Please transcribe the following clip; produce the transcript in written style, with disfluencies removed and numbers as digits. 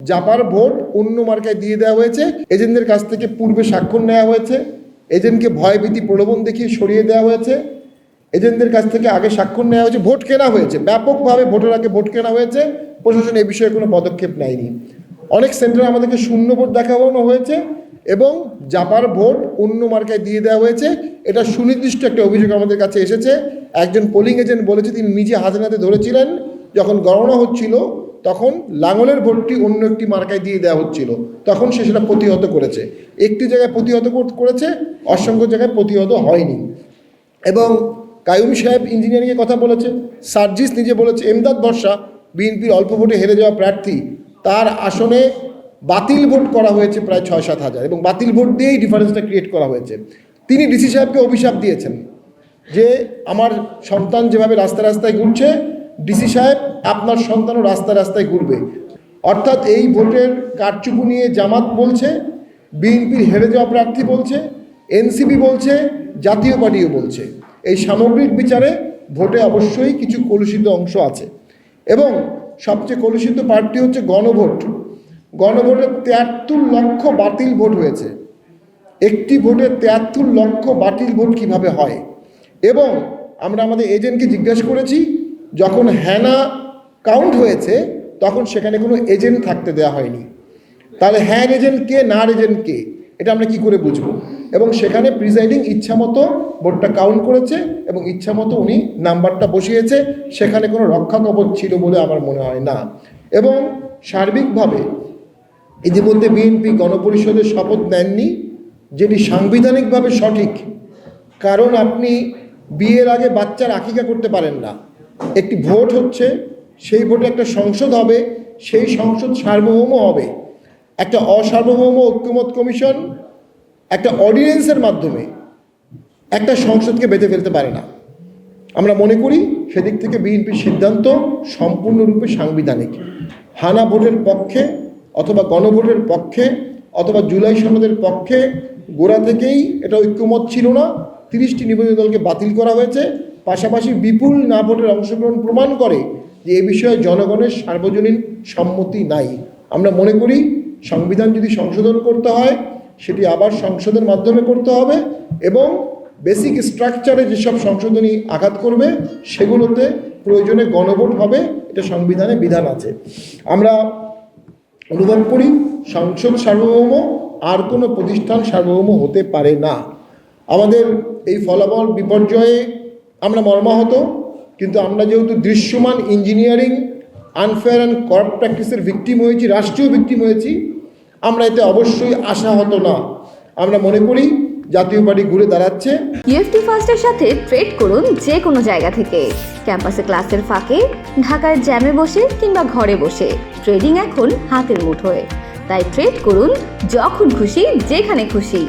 জাপার vote অন্য মার্কায় দিয়ে দেওয়া হয়েছে। এজেন্টদের কাছ থেকে পূর্বে স্বাক্ষর নেওয়া হয়েছে, এজেন্টকে ভয়ভীতি প্রলোভন দেখিয়ে সরিয়ে দেওয়া হয়েছে, এজেন্টদের কাছ থেকে আগে স্বাক্ষর নেওয়া হয়েছে, ভোট কেনা হয়েছে, ব্যাপকভাবে ভোটের আগে ভোট কেনা হয়েছে। প্রশাসন এ বিষয়ে কোনো পদক্ষেপ নেয়নি। অনেক সেন্টারে আমাদেরকে শূন্য ভোট দেখানো হয়েছে এবং জাপার ভোট অন্য মার্কায় দিয়ে দেওয়া হয়েছে। এটা সুনির্দিষ্ট একটা অভিযোগ আমাদের কাছে এসেছে। একজন পোলিং এজেন্ট বলেছে তিনি নিজে হাতে নাতে ধরেছিলেন যখন গণনা হচ্ছিল তখন লাঙলের ভোটটি অন্য একটি মার্কায় দিয়ে দেওয়া হচ্ছিল, তখন সে সেটা প্রতিহত করেছে। একটি জায়গায় প্রতিহত করেছে, অসংখ্য জায়গায় প্রতিহত হয়নি। এবং কাইয়ুম সাহেব ইঞ্জিনিয়ারিংয়ের কথা বলেছে, সার্জিস নিজে বলেছে, এমদাদ বর্ষা বিএনপির অল্প ভোটে হেরে যাওয়া প্রার্থী, তার আসনে বাতিল ভোট করা হয়েছে প্রায় 6-7 হাজার এবং বাতিল ভোট দিয়েই ডিফারেন্সটা ক্রিয়েট করা হয়েছে। তিনি ডিসি সাহেবকে অভিশাপ দিয়েছেন যে আমার সন্তান যেভাবে রাস্তায় রাস্তায় ঘুরছে, ডিসি সাহেব আপনার সন্তানও রাস্তায় রাস্তায় ঘুরবে। অর্থাৎ এই ভোটের কারচুপি নিয়ে জামাত বলছে, বিএনপির হেরে যাওয়া প্রার্থী বলছে, এনসিপি বলছে, জাতীয় পার্টিও বলছে। এই সামগ্রিক বিচারে ভোটে অবশ্যই কিছু কলুষিত অংশ আছে এবং সবচেয়ে কলুষিত পার্টি হচ্ছে গণভোট। গণভোটে 73 লক্ষ বাতিল ভোট হয়েছে। একটি ভোটে 73 লক্ষ বাতিল ভোট কিভাবে হয়? এবং আমরা আমাদের এজেন্টকে জিজ্ঞাসা করেছি, যখন হ্যানা কাউন্ট হয়েছে তখন সেখানে কোনো এজেন্ট থাকতে দেওয়া হয়নি। তাহলে হ্যাঁ এজেন্ট কে, না এজেন্ট কে, এটা আমরা কি করে বুঝবো? এবং সেখানে প্রিজাইডিং ইচ্ছামতো ভোটটা কাউন্ট করেছে এবং ইচ্ছামতো উনি নাম্বারটা বসিয়েছে। সেখানে কোনো রক্ষা কবচ ছিল বলে আমার মনে হয় না। এবং সার্বিকভাবে ইতিমধ্যে বিএনপি গণপরিষদের শপথ নেননি, যেটি সাংবিধানিকভাবে সঠিক। কারণ আপনি বিয়ের আগে বাচ্চার আকিকা করতে পারেন না। একটি ভোট হচ্ছে, সেই ভোটে একটা সংসদ হবে, সেই সংসদ সার্বভৌম হবে। একটা অসার্বভৌম ঐক্যমত কমিশন একটা অর্ডিন্যান্সের মাধ্যমে একটা সংসদকে বেঁধে ফেলতে পারে না। আমরা মনে করি সেদিক থেকে বিএনপির সিদ্ধান্ত সম্পূর্ণরূপে সাংবিধানিক। হানা ভোটের পক্ষে অথবা গণভোটের পক্ষে অথবা জুলাই সনদের পক্ষে গোড়া থেকেই এটা ঐক্যমত ছিল না। 30টি নিবন্ধিত দলকে বাতিল করা হয়েছে। পাশাপাশি বিপুল না ভোটের অংশগ্রহণ প্রমাণ করে যে এ বিষয়ে জনগণের সার্বজনীন সম্মতি নাই। আমরা মনে করি সংবিধান যদি সংশোধন করতে হয় সেটি আবার সংসদের মাধ্যমে করতে হবে এবং বেসিক স্ট্রাকচারে যেসব সংশোধনী আঘাত করবে সেগুলোতে প্রয়োজনে গণভোট হবে। এটা সংবিধানে বিধান আছে। আমরা অনুভব করি সংসদ সার্বভৌম, আর কোনো প্রতিষ্ঠান সার্বভৌম হতে পারে না। আমাদের এই ফলাফল বিপর্যয়ে আমরা মর্মাহত, কিন্তু আমরা যেহেতু দৃশ্যমান ইঞ্জিনিয়ারিং আনফেয়ার অ্যান্ড করাপ্ট প্র্যাকটিসের ভিকটিম হয়েছি, রাষ্ট্রীয় ভিকটিম হয়েছি, আমরা এতে অবশ্যই আশাহত না। আমরা মনে করি জাতীয় পার্টি ঘুরে দাঁড়াচ্ছে। ইউএফটি ফার্স্টের সাথে ট্রেড করুন যে কোনো জায়গা থেকে, ক্যাম্পাসে ক্লাসের ফাঁকে, ঢাকার জ্যামে বসে কিংবা ঘরে বসে। ট্রেডিং এখন হাতের মুঠোয়, তাই ট্রেড করুন যখন খুশি, যেখানে খুশি।